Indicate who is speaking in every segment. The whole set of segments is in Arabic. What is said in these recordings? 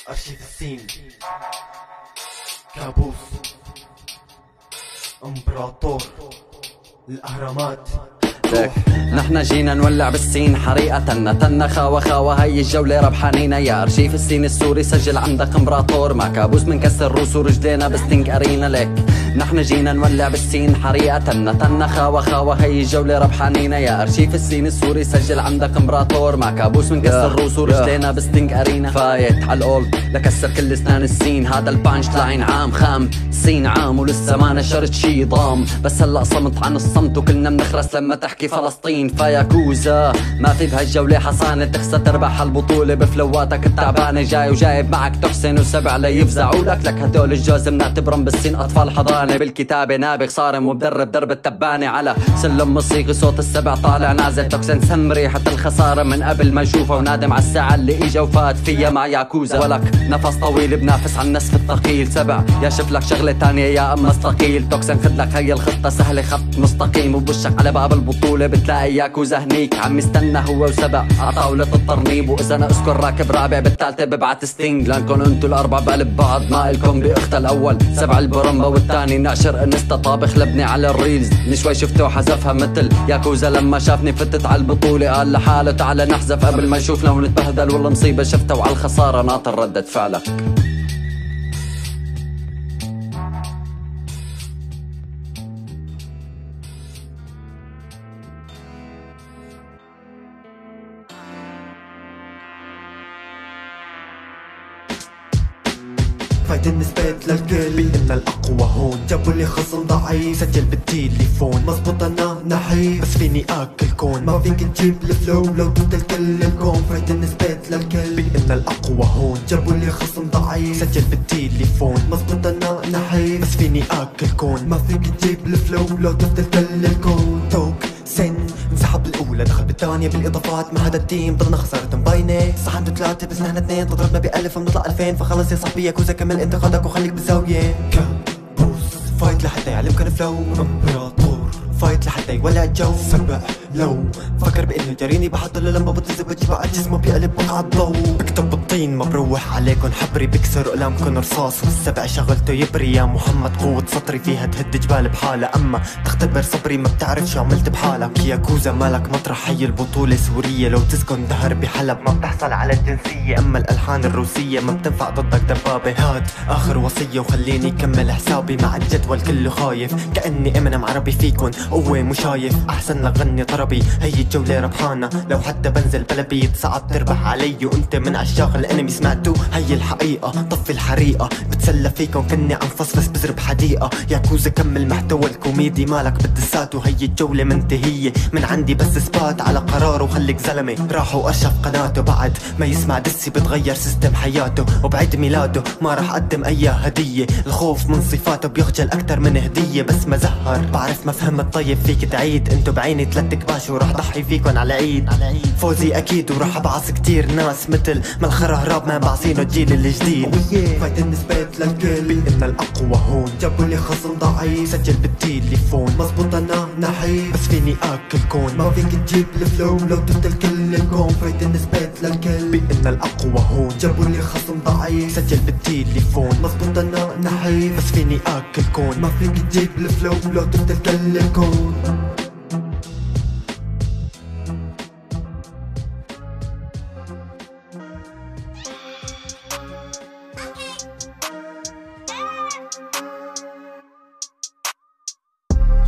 Speaker 1: أرشيف السين، كابوس، امبراطور الأهرامات.
Speaker 2: نحنا جينا نولع بالسين حريقة تنا خاوة خاوة هي الجولة ربحانينا يا أرشيف السين السوري. سجل عندك امبراطور مع كابوس من كسر روس ورجلينا بستنج أرينا لك. نحنا جينا نولع بالسين حريقة تنا خاوة خاوة هي الجولة ربحانينا يا أرشيف السين السوري. سجل عندك امبراطور مع كابوس من كسر روس ورجلينا بستنج أرينا. فايت عالقولد لكسر كل اسنان السين. هذا البانش لاين عام خام سين عام ولسه ما نشرت شي ضام. بس هلا صمت عن الصمت وكلنا بنخرس لما تحكي فلسطين. فياكوزا ما في بهالجولة حصانة تخسى تربح البطولة بفلواتك التعبانة. جاي وجايب معك تحسن وسبع ليفزعوا لك هدول الجوز منعتبرن بالسين أطفال حضانة. بالكتابة نابغ صارم وبدرب درب التبانة على سلم موسيقي صوت السبع طالع نازل. توكسن سم ريحة الخسارة من قبل ما يشوفها وندم على الساعة اللي اجا وفات فيها مع ياكوزا. ولك نفس طويل بنافس على النسف الثقيل. سبع يا شوف لك شغلة تانية يا اما استقيل. توكسن خد لك هي الخطة سهلة خط مستقيم وبوشك على باب البطولة بتلاقي ياكوزا هنيك عم يستنى هو وسبع عطاولة الترنيب. واذا انا اذكر راكب رابع بالثالثة ببعت ستينج لانكن انتو الاربع بقلب بعض ما الكم باخت الاول. سبع البرمبا والثاني نعشر انستا طابخ لبني على الريلز. من شوي شفته وحذفها مثل ياكوزا لما شافني فتت على البطولة قال لحاله تعال نحذف قبل ما يشوفنا ونتبهدل. والله مصيبة شفتها وعلى الخسارة ناطر ردة فعلك.
Speaker 1: فايت النسبات للكل بإن الأقوى هون. جابوا لي خصم ضعيف سجل بالتليفون. مظبوط أنا نحيف بس فيني أكل كون. ما فيك تجيب الفلو لو تبدل كل الكون. فايت النسبات للكل بإن الأقوى هون. جابوا لي خصم ضعيف سجل بالتليفون. مظبوط أنا نحيف بس فيني أكل كون. ما فيك تجيب الفلو لو تبدل كل الكون. توك سن انسحب بالاولى دخل بالثانيه بالاضافات مع هذا التيم ضلنا خساره مبينه. صح انتو ثلاثه بس نحن اثنين تضربنا ب1000 بنطلع 2000. فخلص يا صاحبي ياكوزا كمل انتقادك وخليك بالزاويه. كابوس فايت لحتى يعلمك الفلو. امبراطور فايت لحتى يولع الجو. سبع لو فكر بانه جاريني بحط له لما بتلزق بجيب على جسمه بيقلب بقع الضو. بكتب بالطين ما بروح عليكن حبري بكسر اقلامكن رصاص. والسبع شغلته يبري يا محمد قوة سطري فيها تهد جبال بحالة. اما تختبر صبري ما بتعرف شو عملت بحالك. ياكوزا مالك مطرح هي البطولة سورية. لو تسكن دهر بحلب ما بتحصل على الجنسية. اما الالحان الروسية ما بتنفع ضدك دبابة. هاد اخر وصية وخليني كمل حسابي مع الجدول كله خايف. كأني امنم عربي فيكن قوة مشايف. احسن لك غني طربي هي الجولة ربحانة. لو حتى بنزل بلبيت صعب تربح علي وانت من عشاق الانمي. سمعتوا هي الحقيقة طفي الحريقة بتسلى فيكم كني عم فصفص بزرب حديقة. ياكوزا كمل محتوى الكوميدي مالك بالدسات. وهي الجولة منتهية من عندي بس اثبات على قراره. وخليك زلمة راحوا ارشف قناته بعد ما يسمع دسي بتغير سيستم حياته. وبعيد ميلاده ما راح اقدم اي هدية. الخوف من صفاته بيخجل اكتر من هدية. بس ما زهر بعرف ما فهمت طيب فيك تعيد. انتو بعيني 3 كباش وراح ضحي فيكن على عيد. فوزي اكيد وراح ابعث كتير ناس مثل ما الخرا هراب ما بعصينه الجيل الجديد. فايت النسبات للكل بإن الأقوى هون. جابوا لي خصم ضعيف سجل بالتليفون. مظبوط أنا نحيف بس فيني أكل كون. ما فيك تجيب الفلو لو تبدل كل الكون. فايت النسبات للكل بإن الأقوى هون. جابوا لي خصم ضعيف سجل بالتليفون. مظبوط أنا نحيف بس فيني أكل كون. ما فيك تجيب الفلو لو تبدل كل الكون.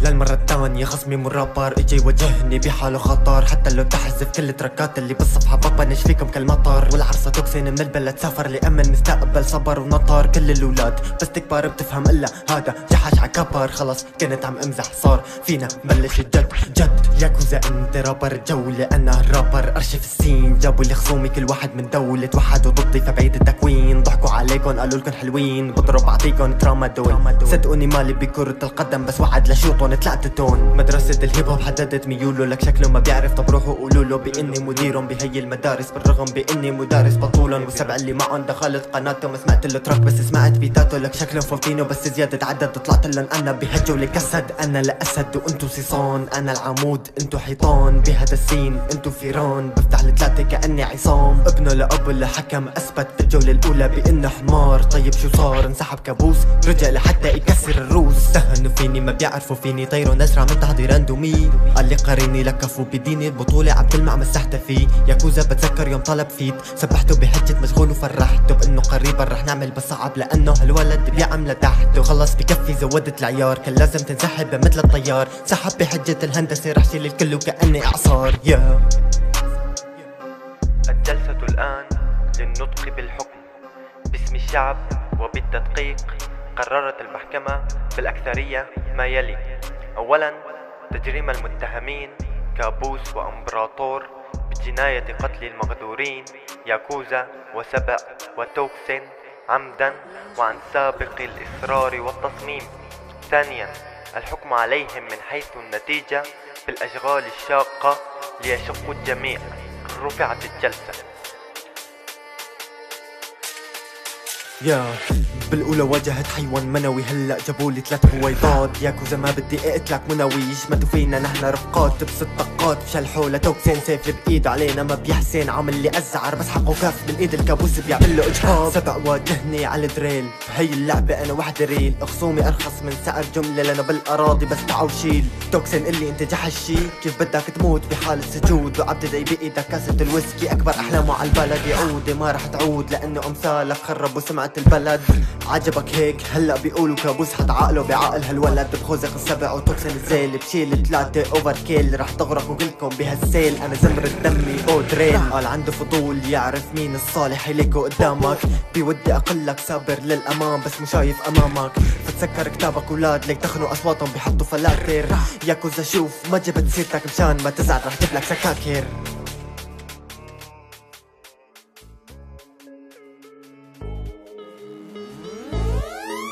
Speaker 1: للمرة الثانية خصمي مرابر اجي يواجهني بحاله خطر. حتى لو تحذف كل التركات اللي بالصفحة ببنش فيكم كالمطر. والعرصة توكسين من البلد سافر لأمن مستقبل صبر ونطر. كل الولاد بس تكبر بتفهم الا هذا جحش عكبر. خلص كنت عم امزح صار فينا بلش الجد جد. ياكوزا انت رابر الجولة انا الرابر ارشف السين. جابوا لي خصومي كل واحد من دولة توحدوا ضدي فبعيد التكوين. ضحكوا عليكن قالوا لكن حلوين بضرب بعطيكن تراما دول. صدقوني مالي بكرة القدم بس وعد لشوطن 3 تون. التون. مدرسة الهيب هوب حددت ميوله، لك شكله ما بيعرف طب روحوا قولوا له بإني مديرهم بهي المدارس، بالرغم بإني مدرس بطولا والسبع اللي معهم دخلت قناته. ما سمعت له تراك بس سمعت بيتاته، لك شكلهم فوتينه بس زيادة عدد طلعت لهم انا بهجة ولكسد. انا لأسد وانتو صيصان، انا العمود انتو حيطان، بهذا السين انتو فيران، بفتح الثلاثة كأني عصام. ابنه لأب اللي حكم اثبت بالجولة الاولى بانه حمار. طيب شو صار؟ انسحب كابوس رجع لحتى يكسر الروس. تهنوا فيني ما بيعرفوا فيني، طيروا نزرع من تحضير راندومي. قال لي قارني لكفوا بديني البطولة عبد المع مسحت فيه. ياكوزا بتذكر يوم طلب فيد، سبحته بحجة مشغول وفرحته بانه قريبا رح نعمل بس صعب لانه هالولد بيعم لتحته. خلص بكفي زودت العيار، كان لازم تنسحب مثل الطيار. سحب بحجة الهندسة رح شيل الكل وكأني اعصار.
Speaker 3: الجلسة الآن للنطق بالحكم باسم الشعب وبالتدقيق. قررت المحكمة بالأكثرية ما يلي: أولا، تجريم المتهمين كابوس وإمبراطور بجناية قتل المغدورين ياكوزا وسبع وتوكسين عمدا وعن سابق الإصرار والتصميم. ثانيا، الحكم عليهم من حيث النتيجة بالأشغال الشاقة ليشق الجميع. رفعت الجلسة.
Speaker 1: بالاولى واجهت حيوان منوي، هلا جابولي 3 بويضات. ياكوزا ما بدي اقتلك منوي، يشمتوا فينا نحن رفقات بست طقات. بشلحوا لتوكسين سيف بايد علينا ما بيحسن، عامل لي ازعر بس حقه كف بالايد الكابوس بيعمل له اجهاض. سبع واجهني على الدريل بهي اللعبة انا وحدة ريل. خصومي ارخص من سعر جملة لنا بالاراضي بس تعال شيل. توكسين اللي انت جحشي كيف بدك تموت بحالة سجود، وعبد داي بايدك كاسة الويسكي. اكبر احلامه على البلد يعود ما رح تعود لانه امثالك خربوا سمعة البلد. عجبك هيك؟ هلا بيقولوا كابوس حد عقله بعقل هالولد. بخوزق السبع وتوكسين الزيل بشيل 3 اوفر كيل. رح تغرقوا كلكم بهالسيل، انا زمرة دمي بودريل. قال عنده فضول يعرف مين الصالح يليكو قدامك. بودي اقلك صابر للامام بس مو شايف امامك. فتسكر كتابك اولاد ليك تخنوا اصواتهم بيحطوا فلاتر. ياكوزا شوف ما جبت سيرتك مشان ما تزعل رح جيب لك سكاكر.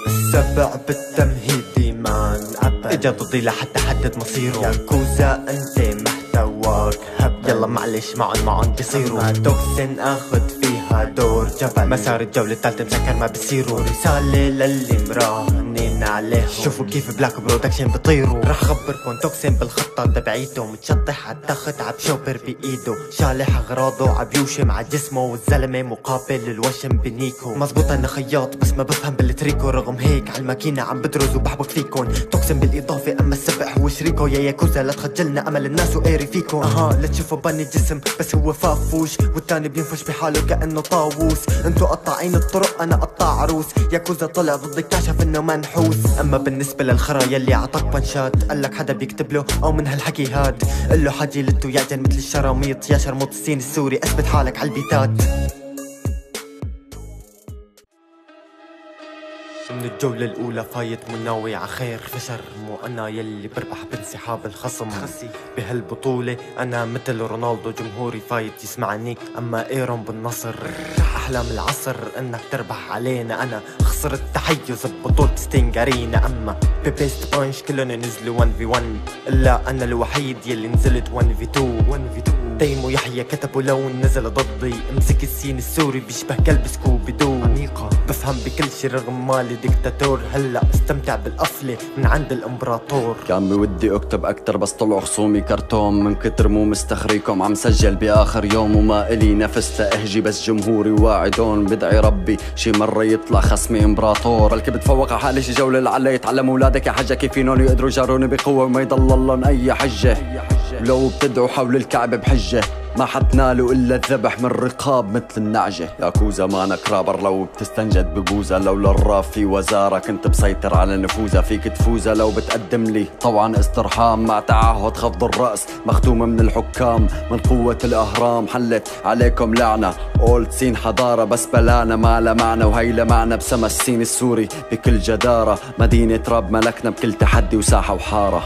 Speaker 1: السبع بالتمهيدي ما انعبد، اجا ضدي لحتى حدد مصيره. ياكوزا انت محتواك هبل، يلا معلش معن بيصيروا. توكسين اخد فيها دور جبل، مسار الجولة الثالثة مسكر ما بصيروا. رسالة للي مراهنين عليهم، شوفوا كيف بلاك برودكشن بطيروا. رح خبركن توكسين بالخطة تبعيته، متشطح عالتخت عبشوبر بايده. شالح اغراضه عبيوشم عجسمه، والزلمة مقابل للوشم بنيكو. مزبوط انا خياط بس ما بفهم بالتريكو، رغم هيك عالماكينة عم بدرز وبحبك فيكن. توكسين بالاضافة اما السبع هو شريكو. يا ياكوزا لا تخجلنا امل الناس وقاري فيكن. لا تشوفوا بني جسم بس هو فافوش، والتاني بينفش بحاله كأنه طاووس. انتو قطاعين الطرق انا قطاع عروس. ياكوزا طلع ضد كاشف انه منحوس. اما بالنسبة للخرا يلي عطاك بنشات، قالك حدا بيكتب له او من هالحكي هاد. قله حاجي لتو يعجن مثل الشراميط. يا شرموط الصين السوري اثبت حالك عالبيتات. من الجولة الأولى فايت مناوي عخير فشر، مو أنا يلي بربح بانسحاب الخصم. بهالبطولة أنا مثل رونالدو، جمهوري فايت يسمعني أما إيرون بالنصر. أحلام العصر إنك تربح علينا، أنا خسرت تحيز ببطولة ستينغارينا. أما ببيست بانش كلهم نزلوا 1v1 إلا أنا الوحيد يلي نزلت 1v2. دايمو يحيى كتبوا لون نزل ضدي، امسك السين السوري بيشبه كلب سكوبي دو. عميقة بفهم بكل شي رغم مالي ديكتاتور، هلا استمتع بالقفلة من عند الامبراطور.
Speaker 2: كان بودي اكتب اكتر بس طلعوا خصومي كرتون، من كتر مو مستخريكم عم سجل باخر يوم وما الي نفس تأهجي. بس جمهوري واعدون بدعي ربي شي مرة يطلع خصمي امبراطور. بلكي بتفوق على حالي شي جولة لعله يتعلموا اولادك يا حجة كيف ينون يقدروا يجاروني بقوة وما يضللن اي حجة. ولو بتدعوا حول الكعبة بحجة ما حتنالوا الا الذبح من رقاب مثل النعجة. ياكوزا مانك رابر لو بتستنجد ببوزة، لولا الراب في وزارة كنت بسيطر على نفوزة. فيك تفوزة لو بتقدم لي طبعا استرحام مع تعهد خفض الرأس مختومة من الحكام. من قوة الاهرام حلت عليكم لعنة، اولد سين حضارة بس بلانا ما لا معنى. وهي لمعنى بسما السين السوري بكل جدارة، مدينة راب ملكنا بكل تحدي وساحة وحارة.